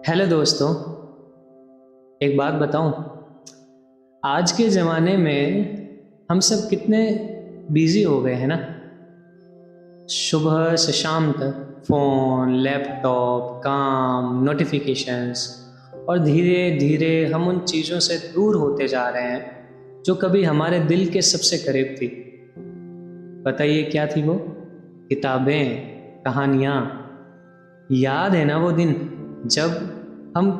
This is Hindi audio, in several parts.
हेलो दोस्तों। एक बात बताऊं, आज के ज़माने में हम सब कितने बिजी हो गए हैं ना। सुबह से शाम तक फ़ोन, लैपटॉप, काम, नोटिफिकेशंस, और धीरे धीरे हम उन चीज़ों से दूर होते जा रहे हैं जो कभी हमारे दिल के सबसे करीब थी। बताइए क्या थी वो? किताबें, कहानियाँ। याद है ना वो दिन जब हम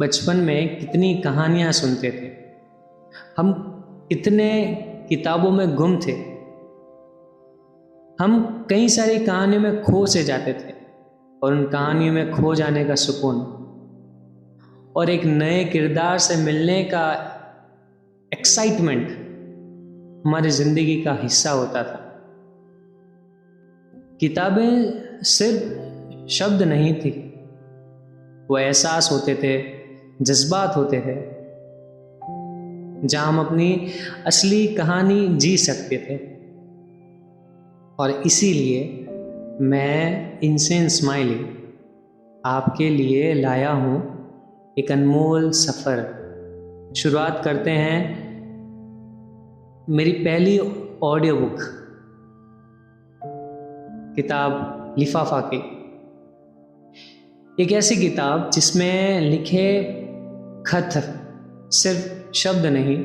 बचपन में कितनी कहानियाँ सुनते थे, हम कितने किताबों में गुम थे, हम कई सारी कहानियों में खो से जाते थे, और उन कहानियों में खो जाने का सुकून और एक नए किरदार से मिलने का एक्साइटमेंट हमारी जिंदगी का हिस्सा होता था। किताबें सिर्फ शब्द नहीं थी, वो एहसास होते थे, जज्बात होते थे, जहां हम अपनी असली कहानी जी सकते थे। और इसीलिए मैं इनसेन स्माइली आपके लिए लाया हूं एक अनमोल सफ़र। शुरुआत करते हैं मेरी पहली ऑडियो बुक, किताब लिफाफा की। एक ऐसी किताब जिसमें लिखे खत सिर्फ शब्द नहीं,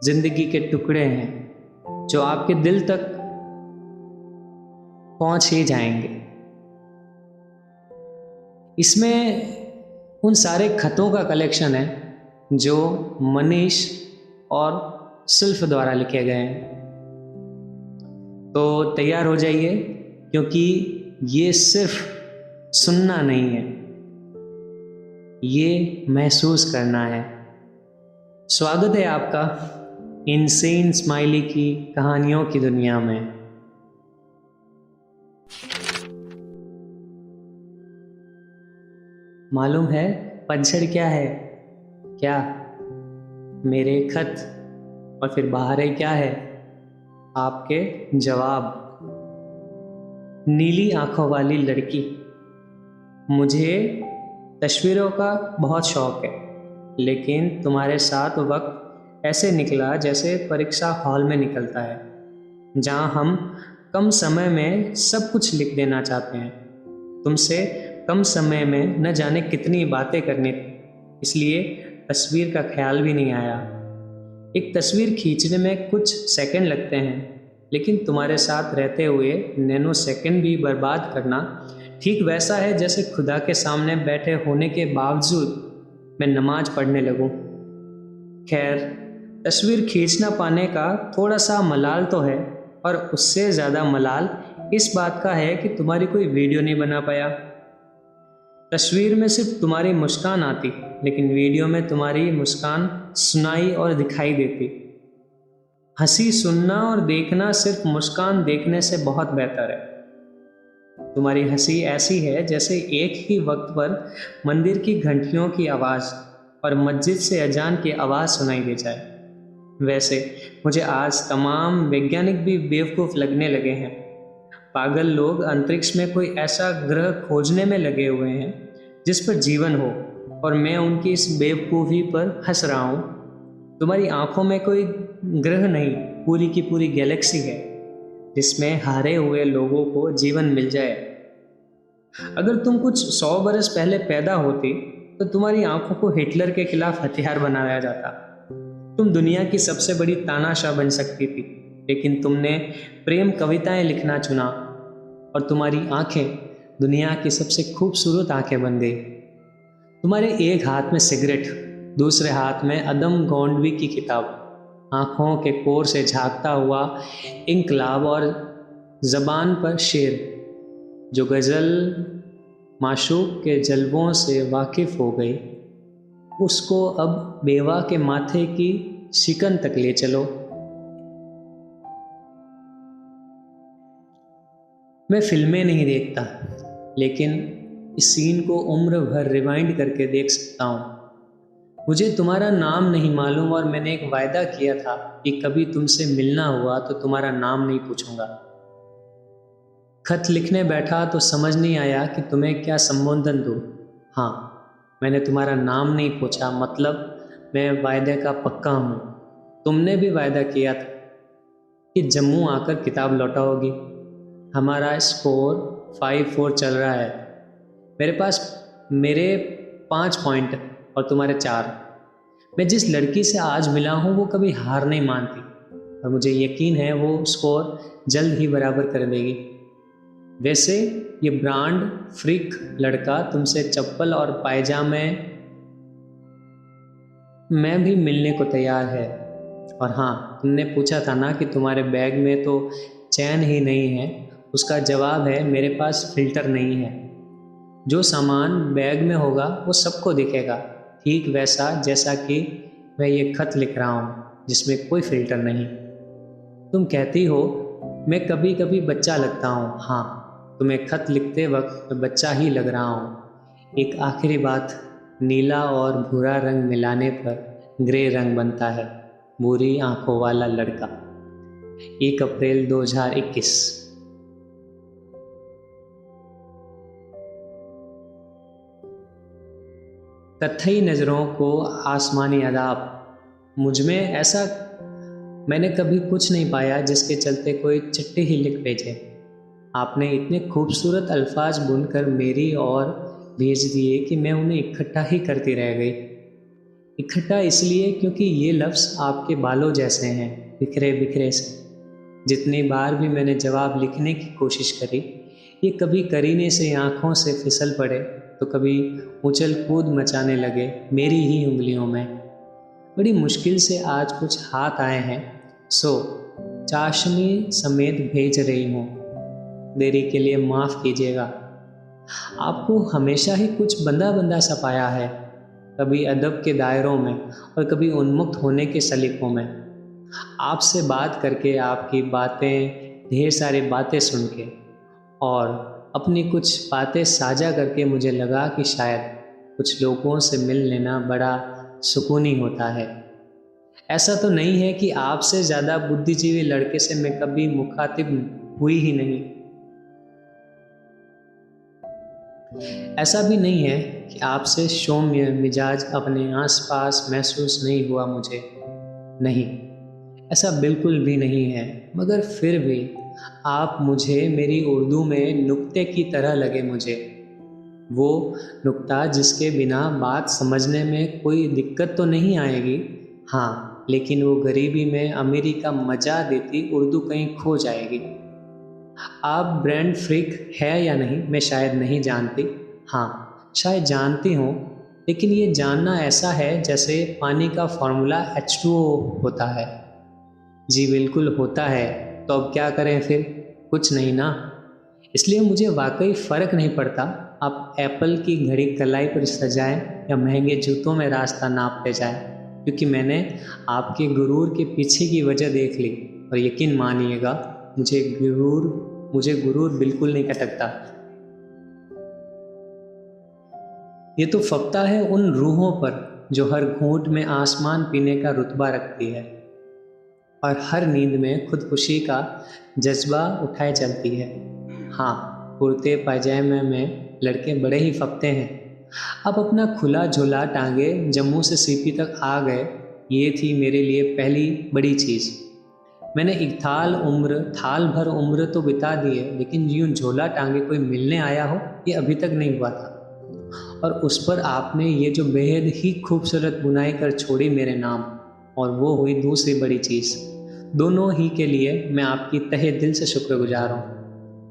जिंदगी के टुकड़े हैं जो आपके दिल तक पहुंच ही जाएंगे। इसमें उन सारे खतों का कलेक्शन है जो मनीष और सुल्फ द्वारा लिखे गए हैं। तो तैयार हो जाइए, क्योंकि ये सिर्फ सुनना नहीं है, ये महसूस करना है। स्वागत है आपका इनसेन स्माइली की कहानियों की दुनिया में। मालूम है पतझड़ क्या है? क्या मेरे खत, और फिर बाहर क्या है? आपके जवाब। नीली आंखों वाली लड़की। मुझे तस्वीरों का बहुत शौक है, लेकिन तुम्हारे साथ वक्त ऐसे निकला जैसे परीक्षा हॉल में निकलता है, जहां हम कम समय में सब कुछ लिख देना चाहते हैं। तुमसे कम समय में न जाने कितनी बातें करनी थी, इसलिए तस्वीर का ख्याल भी नहीं आया। एक तस्वीर खींचने में कुछ सेकंड लगते हैं, लेकिन तुम्हारे साथ रहते हुए नैनो सेकंड भी बर्बाद करना ठीक वैसा है जैसे खुदा के सामने बैठे होने के बावजूद मैं नमाज पढ़ने लगूं। खैर, तस्वीर खींचना पाने का थोड़ा सा मलाल तो है, और उससे ज़्यादा मलाल इस बात का है कि तुम्हारी कोई वीडियो नहीं बना पाया। तस्वीर में सिर्फ तुम्हारी मुस्कान आती, लेकिन वीडियो में तुम्हारी मुस्कान सुनाई और दिखाई देती। हंसी सुनना और देखना सिर्फ मुस्कान देखने से बहुत बेहतर है। तुम्हारी हंसी ऐसी है जैसे एक ही वक्त पर मंदिर की घंटियों की आवाज़ और मस्जिद से अजान की आवाज़ सुनाई दे जाए। वैसे मुझे आज तमाम वैज्ञानिक भी बेवकूफ़ लगने लगे हैं। पागल लोग अंतरिक्ष में कोई ऐसा ग्रह खोजने में लगे हुए हैं जिस पर जीवन हो, और मैं उनकी इस बेवकूफ़ी पर हंस रहा हूँ। तुम्हारी आंखों में कोई ग्रह नहीं, पूरी की पूरी गैलेक्सी है जिसमें हारे हुए लोगों को जीवन मिल जाए। अगर तुम कुछ 100 बरस पहले पैदा होती तो तुम्हारी आंखों को हिटलर के खिलाफ हथियार बनाया जाता। तुम दुनिया की सबसे बड़ी तानाशाह बन सकती थी, लेकिन तुमने प्रेम कविताएं लिखना चुना, और तुम्हारी आंखें दुनिया की सबसे खूबसूरत आंखें बन गई। तुम्हारे एक हाथ में सिगरेट, दूसरे हाथ में अदम गोंडवी की किताब, आंखों के कोर से झांकता हुआ इंकलाब, और जबान पर शेर जो गज़ल माशूक के जलवों से वाकिफ हो गई, उसको अब बेवा के माथे की शिकन तक ले चलो। मैं फिल्में नहीं देखता, लेकिन इस सीन को उम्र भर रिवाइंड करके देख सकता हूँ। मुझे तुम्हारा नाम नहीं मालूम, और मैंने एक वायदा किया था कि कभी तुमसे मिलना हुआ तो तुम्हारा नाम नहीं पूछूंगा। खत लिखने बैठा तो समझ नहीं आया कि तुम्हें क्या संबोधन दूँ। हाँ, मैंने तुम्हारा नाम नहीं पूछा, मतलब मैं वायदे का पक्का हूँ। तुमने भी वायदा किया था कि जम्मू आकर किताब लौटाओगी। हमारा स्कोर 5-4 चल रहा है। मेरे 5 पॉइंट और तुम्हारे 4। मैं जिस लड़की से आज मिला हूँ वो कभी हार नहीं मानती, और मुझे यकीन है वो स्कोर जल्द ही बराबर कर देगी। वैसे ये ब्रांड फ्रीक लड़का तुमसे चप्पल और पायजामे में भी मिलने को तैयार है। और हाँ, तुमने पूछा था ना कि तुम्हारे बैग में तो चैन ही नहीं है। उसका जवाब है, मेरे पास फ़िल्टर नहीं है। जो सामान बैग में होगा वो सबको दिखेगा, ठीक वैसा जैसा कि मैं ये खत लिख रहा हूँ जिसमें कोई फ़िल्टर नहीं। तुम कहती हो मैं कभी कभी बच्चा लगता हूँ। हाँ, तुम्हें खत लिखते वक्त मैं बच्चा ही लग रहा हूँ। एक आखिरी बात, नीला और भूरा रंग मिलाने पर ग्रे रंग बनता है। भूरी आंखों वाला लड़का। 1 अप्रैल 2021। कत्थई नज़रों को आसमानी अदाब। मुझ में ऐसा मैंने कभी कुछ नहीं पाया जिसके चलते कोई चिट्ठी ही लिख भेजे। आपने इतने खूबसूरत अल्फाज बुनकर मेरी ओर भेज दिए कि मैं उन्हें इकट्ठा ही करती रह गई। इकट्ठा इसलिए क्योंकि ये लफ्ज़ आपके बालों जैसे हैं, बिखरे बिखरे से। जितनी बार भी मैंने जवाब लिखने की कोशिश करी, ये कभी करीने से आँखों से फिसल पड़े तो कभी उछल कूद मचाने लगे मेरी ही उंगलियों में। बड़ी मुश्किल से आज कुछ हाथ आए हैं, सो चाशनी समेत भेज रही हूँ। देरी के लिए माफ़ कीजिएगा। आपको हमेशा ही कुछ बंदा बंदा सा पाया है, कभी अदब के दायरों में और कभी उन्मुक्त होने के सलीकों में। आपसे बात करके, आपकी बातें, ढेर सारी बातें सुन के और अपनी कुछ बातें साझा करके मुझे लगा कि शायद कुछ लोगों से मिल लेना बड़ा सुकूनी होता है। ऐसा तो नहीं है कि आपसे ज़्यादा बुद्धिजीवी लड़के से मैं कभी मुखातिब हुई ही नहीं। ऐसा भी नहीं है कि आपसे सौम्य मिजाज अपने आसपास महसूस नहीं हुआ मुझे। नहीं, ऐसा बिल्कुल भी नहीं है। मगर फिर भी आप मुझे मेरी उर्दू में नुक्ते की तरह लगे मुझे। वो नुक्ता जिसके बिना बात समझने में कोई दिक्कत तो नहीं आएगी। हाँ, लेकिन वो गरीबी में अमीरी का मजा देती उर्दू कहीं खो जाएगी। आप ब्रांड फ्रीक है या नहीं मैं शायद नहीं जानती। हाँ, शायद जानती हूँ, लेकिन ये जानना ऐसा है जैसे पानी का फॉर्मूला H2O होता है। जी बिल्कुल होता है। तो अब क्या करें फिर? कुछ नहीं ना। इसलिए मुझे वाकई फ़र्क नहीं पड़ता आप एप्पल की घड़ी कलाई पर सजाएं या महंगे जूतों में रास्ता नापते जाएं, क्योंकि मैंने आपके गुरूर के पीछे की वजह देख ली। और यकीन मानिएगा, मुझे गुरूर बिल्कुल नहीं खटकता। ये तो फकता है उन रूहों पर जो हर घूंट में आसमान पीने का रुतबा रखती है और हर नींद में खुदकुशी का जज्बा उठाए चलती है। हाँ, कुर्ते पायजामे में लड़के बड़े ही फकते हैं। अब अपना खुला झोला टांगे जम्मू से सीपी तक आ गए, ये थी मेरे लिए पहली बड़ी चीज़। मैंने एक थाल भर उम्र तो बिता दी है, लेकिन यूं झोला टांगे कोई मिलने आया हो ये अभी तक नहीं हुआ था। और उस पर आपने ये जो बेहद ही खूबसूरत बुनाई कर छोड़ी मेरे नाम, और वो हुई दूसरी बड़ी चीज़। दोनों ही के लिए मैं आपकी तहे दिल से शुक्रगुजार हूँ।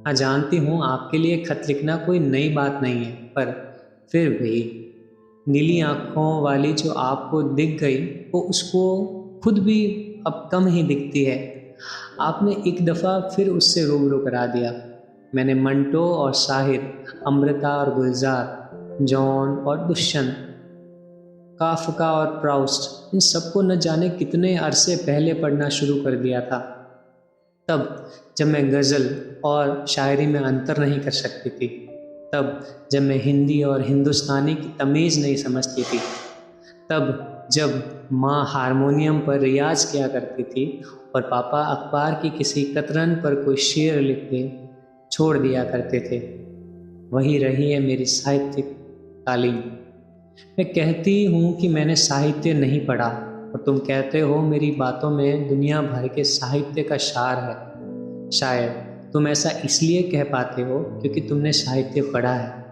हाँ, जानती हूँ आपके लिए खत लिखना कोई नई बात नहीं है, पर फिर भी नीली आँखों वाली जो आपको दिख गई वो उसको खुद भी अब कम ही दिखती है। आपने एक दफ़ा फिर उससे रूबरू करा दिया। मैंने मंटो और साहिर, अमृता और गुलजार, जॉन और दुष्यंत, काफका और प्राउस्ट, इन सबको न जाने कितने अरसे पहले पढ़ना शुरू कर दिया था। तब जब मैं गज़ल और शायरी में अंतर नहीं कर सकती थी, तब जब मैं हिंदी और हिंदुस्तानी की तमीज़ नहीं समझती थी, तब जब माँ हारमोनियम पर रियाज किया करती थी और पापा अखबार की किसी कतरन पर कोई शेर लिख के छोड़ दिया करते थे। वही रही है मेरी साहित्यिक तालीम। मैं कहती हूँ कि मैंने साहित्य नहीं पढ़ा, और तुम कहते हो मेरी बातों में दुनिया भर के साहित्य का सार है। शायद तुम ऐसा इसलिए कह पाते हो क्योंकि तुमने साहित्य पढ़ा है।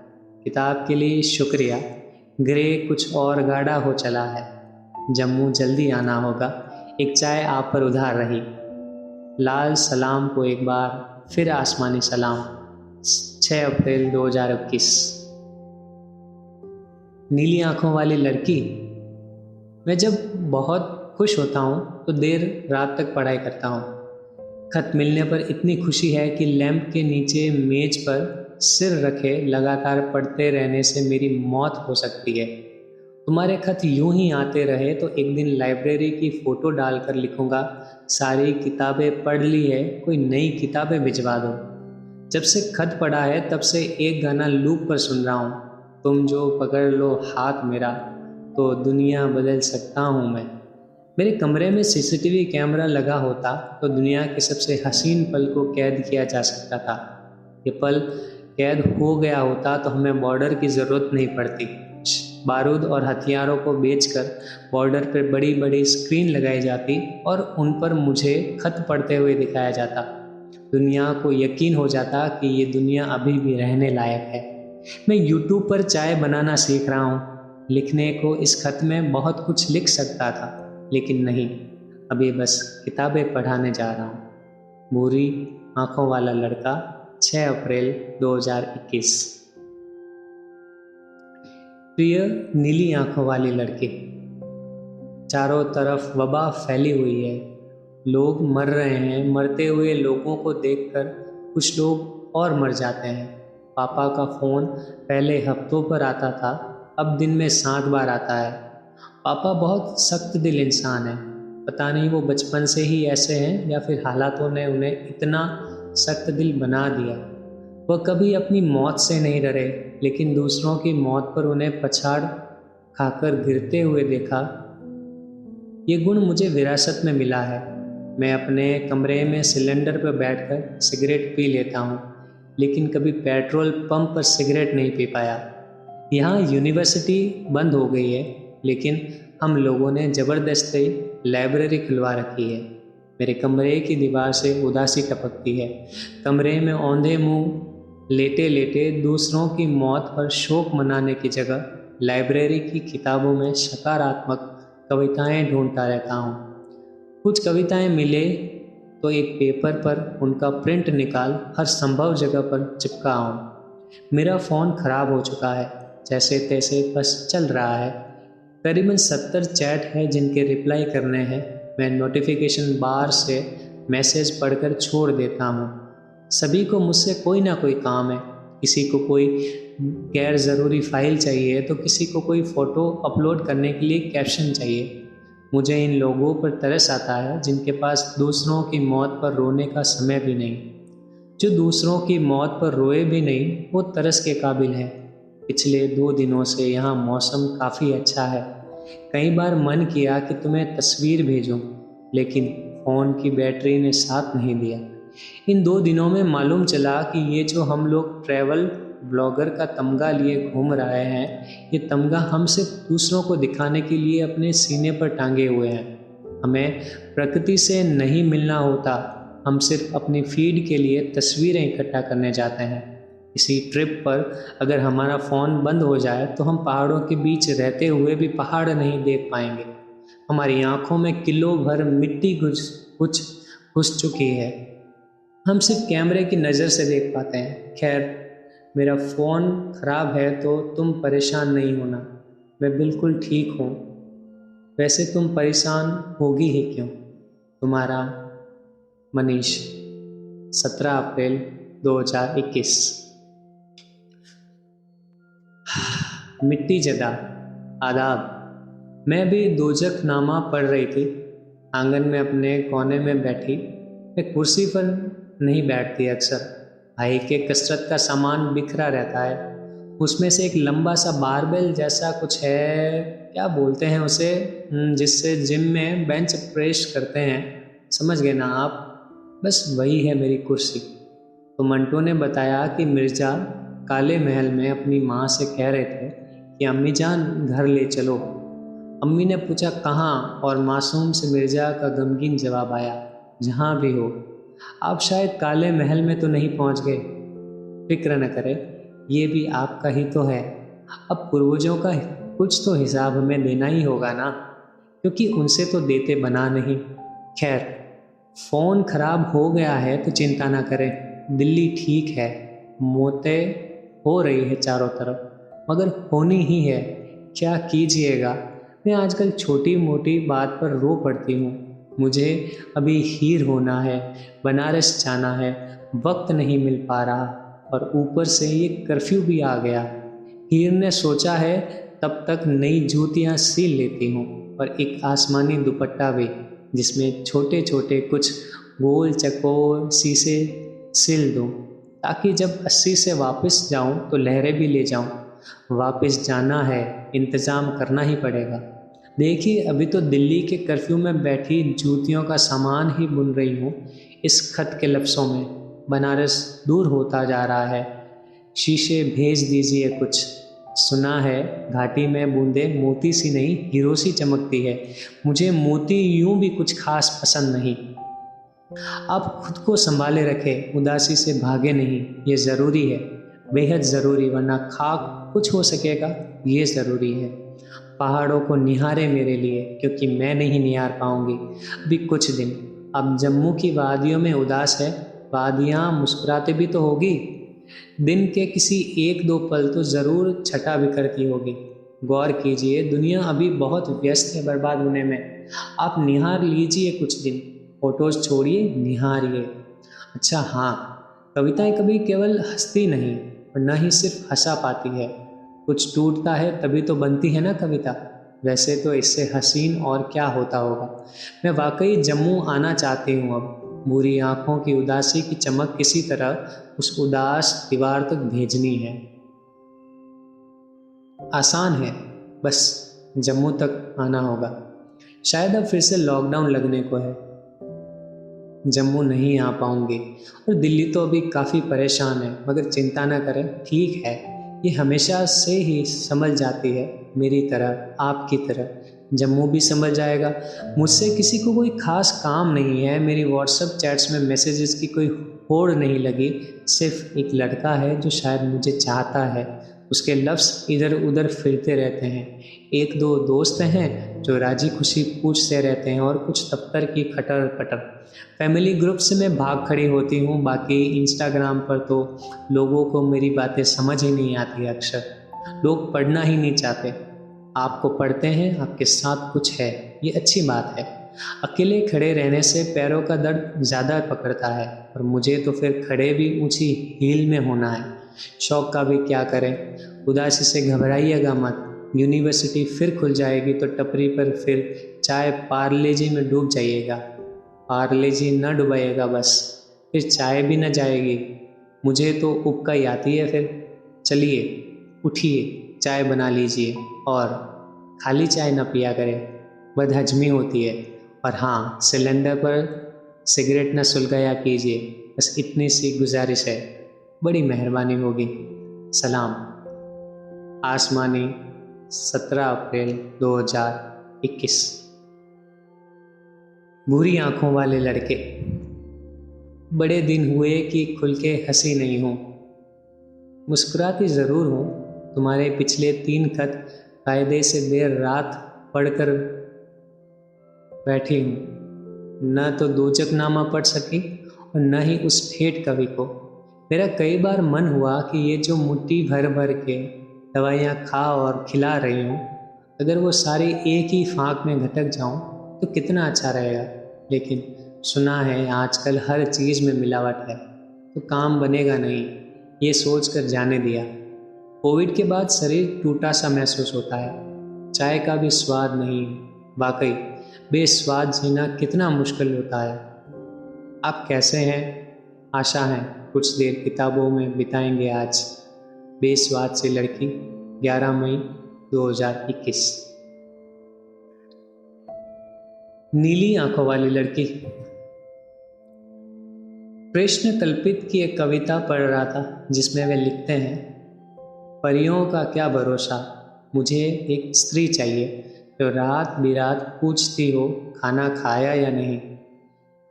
किताब के लिए शुक्रिया। ग्रे कुछ और गाढ़ा हो चला है। जम्मू जल्दी आना होगा। एक चाय आप पर उधार रही। लाल सलाम को एक बार फिर आसमानी सलाम। 6 अप्रैल 2021। नीली आंखों वाली लड़की। मैं जब बहुत खुश होता हूँ तो देर रात तक पढ़ाई करता हूँ। खत मिलने पर इतनी खुशी है कि लैंप के नीचे मेज पर सिर रखे लगातार पढ़ते रहने से मेरी मौत हो सकती है। तुम्हारे खत यूं ही आते रहे तो एक दिन लाइब्रेरी की फ़ोटो डालकर लिखूंगा, सारी किताबें पढ़ ली है, कोई नई किताबें भिजवा दो। जब से खत पढ़ा है तब से एक गाना लूप पर सुन रहा हूँ, तुम जो पकड़ लो हाथ मेरा तो दुनिया बदल सकता हूँ मैं। मेरे कमरे में सीसीटीवी कैमरा लगा होता तो दुनिया के सबसे हसीन पल को कैद किया जा सकता था। ये पल कैद हो गया होता तो हमें बॉर्डर की ज़रूरत नहीं पड़ती। बारूद और हथियारों को बेचकर बॉर्डर पर बड़ी बड़ी स्क्रीन लगाई जाती और उन पर मुझे खत पढ़ते हुए दिखाया जाता। दुनिया को यकीन हो जाता कि ये दुनिया अभी भी रहने लायक है। मैं यूट्यूब पर चाय बनाना सीख रहा हूँ। लिखने को इस खत में बहुत कुछ लिख सकता था, लेकिन नहीं, अभी बस किताबें पढ़ाने जा रहा हूँ। भूरी आंखों वाला लड़का, 6 अप्रैल 2021। प्रिय नीली आंखों वाली लड़की, चारों तरफ वबा फैली हुई है। लोग मर रहे हैं। मरते हुए लोगों को देखकर कुछ लोग और मर जाते हैं। पापा का फ़ोन पहले हफ्तों पर आता था, अब दिन में 7 बार आता है। पापा बहुत सख्त दिल इंसान हैं। पता नहीं वो बचपन से ही ऐसे हैं या फिर हालातों ने उन्हें इतना सख्त दिल बना दिया। वह कभी अपनी मौत से नहीं डरे, लेकिन दूसरों की मौत पर उन्हें पछाड़ खाकर गिरते हुए देखा। ये गुण मुझे विरासत में मिला है। मैं अपने कमरे में सिलेंडर पर बैठकर सिगरेट पी लेता हूँ, लेकिन कभी पेट्रोल पंप पर सिगरेट नहीं पी पाया। यहाँ यूनिवर्सिटी बंद हो गई है, लेकिन हम लोगों ने ज़बरदस्ती लाइब्रेरी खुलवा रखी है। मेरे कमरे की दीवार से उदासी टपकती है। कमरे में औंधे मुंह लेटे लेटे दूसरों की मौत पर शोक मनाने की जगह लाइब्रेरी की किताबों में सकारात्मक कविताएं ढूंढता रहता हूँ। कुछ कविताएं मिले तो एक पेपर पर उनका प्रिंट निकाल हर संभव जगह पर चिपका हूँ। मेरा फ़ोन खराब हो चुका है, जैसे तैसे बस चल रहा है। करीबन 70 चैट हैं जिनके रिप्लाई करने हैं। मैं नोटिफिकेशन बार से मैसेज पढ़कर छोड़ देता हूँ। सभी को मुझसे कोई ना कोई काम है। किसी को कोई गैर ज़रूरी फाइल चाहिए तो किसी को कोई फ़ोटो अपलोड करने के लिए कैप्शन चाहिए। मुझे इन लोगों पर तरस आता है जिनके पास दूसरों की मौत पर रोने का समय भी नहीं। जो दूसरों की मौत पर रोए भी नहीं, वो तरस के काबिल है। पिछले 2 दिनों से यहाँ मौसम काफ़ी अच्छा है। कई बार मन किया कि तुम्हें तस्वीर भेजूं, लेकिन फ़ोन की बैटरी ने साथ नहीं दिया। इन 2 दिनों में मालूम चला कि ये जो हम लोग ट्रैवल ब्लॉगर का तमगा लिए घूम रहे हैं, ये तमगा हम सिर्फ दूसरों को दिखाने के लिए अपने सीने पर टांगे हुए हैं। हमें प्रकृति से नहीं मिलना होता, हम सिर्फ अपनी फीड के लिए तस्वीरें इकट्ठा करने जाते हैं। इसी ट्रिप पर अगर हमारा फ़ोन बंद हो जाए तो हम पहाड़ों के बीच रहते हुए भी पहाड़ नहीं देख पाएंगे। हमारी आंखों में किलो भर मिट्टी घुस चुकी है। हम सिर्फ कैमरे की नज़र से देख पाते हैं। खैर, मेरा फ़ोन ख़राब है तो तुम परेशान नहीं होना, मैं बिल्कुल ठीक हूँ। वैसे तुम परेशान होगी ही क्यों? तुम्हारा मनीष, 17 अप्रैल 2021। मिट्टी जदा, आदाब। मैं भी दोजखनामा पढ़ रही थी, आंगन में अपने कोने में बैठी। मैं कुर्सी पर नहीं बैठती अक्सर। भाई के कसरत का सामान बिखरा रहता है। उसमें से एक लंबा सा बारबेल जैसा कुछ है, क्या बोलते हैं उसे, जिससे जिम में बेंच प्रेस करते हैं, समझ गए ना आप। बस वही है मेरी कुर्सी। तो मंटू ने बताया कि मिर्ज़ा काले महल में अपनी माँ से कह रहे थे कि अम्मी जान घर ले चलो। अम्मी ने पूछा कहाँ, और मासूम से मिर्जा का गमगीन जवाब आया, जहाँ भी हो। आप शायद काले महल में तो नहीं पहुँच गए? फिक्र न करें, ये भी आपका ही तो है। अब पूर्वजों का कुछ तो हिसाब हमें देना ही होगा ना, क्योंकि उनसे तो देते बना नहीं। खैर, फ़ोन खराब हो गया है तो चिंता ना करें, दिल्ली ठीक है। मौतें हो रही है चारों तरफ, मगर होनी ही है, क्या कीजिएगा। मैं आजकल छोटी मोटी बात पर रो पड़ती हूँ। मुझे अभी हीर होना है, बनारस जाना है, वक्त नहीं मिल पा रहा, और ऊपर से ये कर्फ्यू भी आ गया। हीर ने सोचा है तब तक नई जूतियाँ सील लेती हूँ, और एक आसमानी दुपट्टा भी, जिसमें छोटे छोटे कुछ गोल चकोर शीशे सिल दूँ, ताकि जब 80 से वापस जाऊँ तो लहरें भी ले जाऊँ। वापस जाना है, इंतज़ाम करना ही पड़ेगा। देखिए, अभी तो दिल्ली के कर्फ्यू में बैठी जूतियों का सामान ही बुन रही हूँ। इस खत के लफ्ज़ों में बनारस दूर होता जा रहा है, शीशे भेज दीजिए कुछ। सुना है घाटी में बूंदे मोती सी नहीं हीरो सी चमकती है। मुझे मोती यूं भी कुछ खास पसंद नहीं। आप खुद को संभाले रखें, उदासी से भागे नहीं, ये ज़रूरी है, बेहद ज़रूरी, वरना खाक कुछ हो सकेगा, ये ज़रूरी है। पहाड़ों को निहारे मेरे लिए, क्योंकि मैं नहीं निहार पाऊंगी अभी कुछ दिन। अब जम्मू की वादियों में उदास है, वादियाँ मुस्कुराते भी तो होगी। दिन के किसी एक दो पल तो ज़रूर छटा बिखरती होगी। गौर कीजिए, दुनिया अभी बहुत व्यस्त है बर्बाद होने में। आप निहार लीजिए कुछ दिन, फोटोज छोड़िए, निहारिए। अच्छा हाँ, कविताएं कभी केवल हंसती नहीं, और न ही सिर्फ हंसा पाती है। कुछ टूटता है तभी तो बनती है ना कविता। वैसे तो इससे हसीन और क्या होता होगा। मैं वाकई जम्मू आना चाहती हूँ अब। बुरी आंखों की उदासी की चमक किसी तरह उस उदास दीवार तक भेजनी है। आसान है, बस जम्मू तक आना होगा। शायद अब फिर से लॉकडाउन लगने को है, जम्मू नहीं आ पाऊंगी। और दिल्ली तो अभी काफ़ी परेशान है, मगर चिंता ना करें, ठीक है। ये हमेशा से ही संभल जाती है, मेरी तरह, आपकी तरह। जम्मू भी संभल जाएगा। मुझसे किसी को कोई खास काम नहीं है, मेरी व्हाट्सएप चैट्स में मैसेजेस की कोई होड़ नहीं लगी। सिर्फ एक लड़का है जो शायद मुझे चाहता है, उसके लफ्ज़ इधर उधर फिरते रहते हैं। एक दो दोस्त हैं जो राजी खुशी पूछते रहते हैं, और कुछ दफ्तर की खटर पटर। फैमिली ग्रुप से मैं भाग खड़ी होती हूँ। बाकी इंस्टाग्राम पर तो लोगों को मेरी बातें समझ ही नहीं आती। अक्सर लोग पढ़ना ही नहीं चाहते। आपको पढ़ते हैं, आपके साथ कुछ है, ये अच्छी बात है। अकेले खड़े रहने से पैरों का दर्द ज़्यादा पकड़ता है, और मुझे तो फिर खड़े भी ऊंची हील में होना है। शौक का भी क्या करें। उदासी से घबराइएगा मत, यूनिवर्सिटी फिर खुल जाएगी तो टपरी पर फिर चाय पार्ले जी में डूब जाइएगा। पार्ले जी न डुबाइएगा बस, फिर चाय भी न जाएगी। मुझे तो उबका ही आती है फिर। चलिए उठिए, चाय बना लीजिए, और खाली चाय न पिया करें, बदहजमी होती है। और हाँ, सिलेंडर पर सिगरेट न सुलगाया कीजिए, बस इतनी सी गुजारिश है, बड़ी मेहरबानी होगी। सलाम। आसमानी, 17 अप्रैल 2021। भूरी आंखों वाले लड़के। बड़े दिन हुए कि खुल के हंसी नहीं हूँ, मुस्कुराती ज़रूर हूँ। तुम्हारे पिछले 3 खत कायदे से देर रात पढ़कर बैठी हूँ। न तो दोचकनामा पढ़ सकी, और न ही उस ठेठ कवि को। मेरा कई बार मन हुआ कि ये जो मुट्ठी भर भर के दवाइयाँ खा और खिला रही हूँ, अगर वो सारी एक ही फाँक में घटक जाऊँ तो कितना अच्छा रहेगा। लेकिन सुना है आजकल हर चीज़ में मिलावट है, तो काम बनेगा नहीं, ये सोच कर जाने दिया। कोविड के बाद शरीर टूटा सा महसूस होता है। चाय का भी स्वाद नहीं। वाकई बेस्वाद जीना कितना मुश्किल होता है। आप कैसे हैं? आशा है कुछ देर किताबों में बिताएंगे आज। बेस्वाद से लड़की, 11 मई 2021। नीली आंखों वाली लड़की। कृष्ण कल्पित की एक कविता पढ़ रहा था, जिसमें वे लिखते हैं, परियों का क्या भरोसा, मुझे एक स्त्री चाहिए जो रात बिरात पूछती हो खाना खाया या नहीं।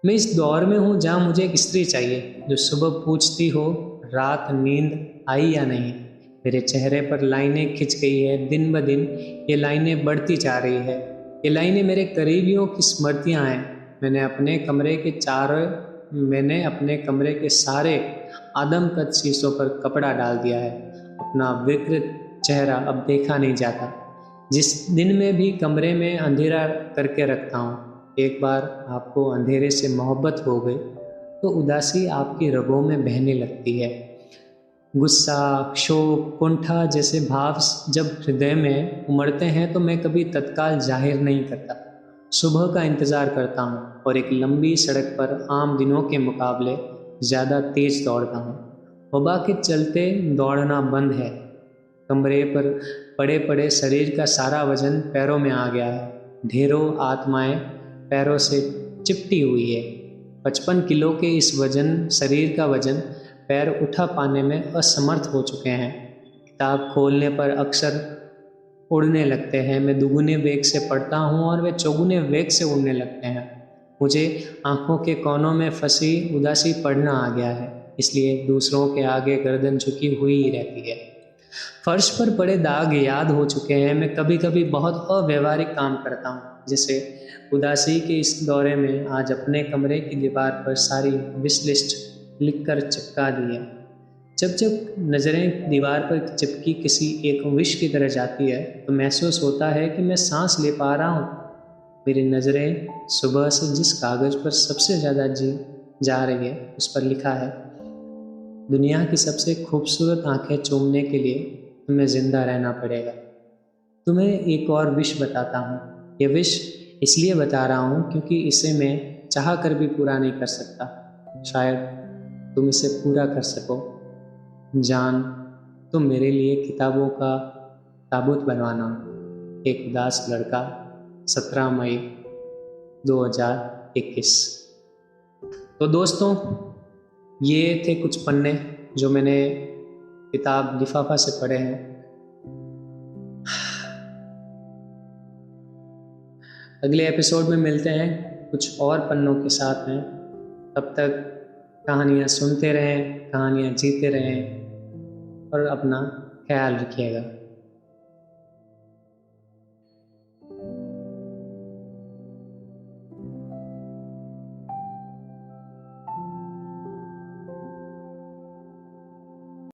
मैं इस दौर में हूँ जहाँ मुझे एक स्त्री चाहिए जो सुबह पूछती हो रात नींद आई या नहीं। मेरे चेहरे पर लाइनें खिंच गई है, दिन ब दिन ये लाइनें बढ़ती जा रही है। ये लाइनें मेरे करीबियों की स्मृतियाँ हैं। मैंने अपने कमरे के सारे आदमकद शीशों पर कपड़ा डाल दिया है। अपना विकृत चेहरा अब देखा नहीं जाता। जिस दिन में भी कमरे में अंधेरा करके रखता हूँ, एक बार आपको अंधेरे से मोहब्बत हो गई तो उदासी आपकी रगों में बहने लगती है। गुस्सा, शोक, कुंठा जैसे भाव जब हृदय में उमड़ते हैं तो मैं कभी तत्काल जाहिर नहीं करता। सुबह का इंतज़ार करता हूँ और एक लंबी सड़क पर आम दिनों के मुकाबले ज़्यादा तेज दौड़ता हूँ। वबा के चलते दौड़ना बंद है। कमरे पर पड़े पड़े शरीर का सारा वजन पैरों में आ गया है। ढेरों आत्माएं पैरों से चिपटी हुई है। 55 किलो के इस शरीर का वजन पैर उठा पाने में असमर्थ हो चुके हैं। किताब खोलने पर अक्सर उड़ने लगते हैं। मैं दुगुने वेग से पढ़ता हूँ और वे चौगुने वेग से उड़ने लगते हैं। मुझे आंखों के कोनों में फंसी उदासी पढ़ना आ गया है, इसलिए दूसरों के आगे गर्दन झुकी हुई ही रहती है। फर्श पर पड़े दाग याद हो चुके हैं। मैं कभी कभी बहुत अव्यवहारिक काम करता हूँ, जैसे उदासी के इस दौरे में आज अपने कमरे की दीवार पर सारी विश लिस्ट लिखकर चिपका दी है। जब जब नज़रें दीवार पर चिपकी किसी एक विश की तरह जाती है तो महसूस होता है कि मैं सांस ले पा रहा हूँ। मेरी नज़रें सुबह से जिस कागज़ पर सबसे ज़्यादा जी जा रही है उस पर लिखा है, दुनिया की सबसे खूबसूरत आंखें चूमने के लिए तुम्हें ज़िंदा रहना पड़ेगा। तुम्हें एक और विश बताता हूँ। ये विश इसलिए बता रहा हूँ क्योंकि इसे मैं चाह कर भी पूरा नहीं कर सकता। शायद तुम इसे पूरा कर सको। जान, तुम मेरे लिए किताबों का ताबूत बनवाना। एक उदास लड़का, 17 मई 2021। तो दोस्तों, ये थे कुछ पन्ने जो मैंने किताब लिफाफा से पढ़े हैं। अगले एपिसोड में मिलते हैं कुछ और पन्नों के साथ में। तब तक कहानियाँ सुनते रहें, कहानियाँ जीते रहें और अपना ख्याल रखिएगा।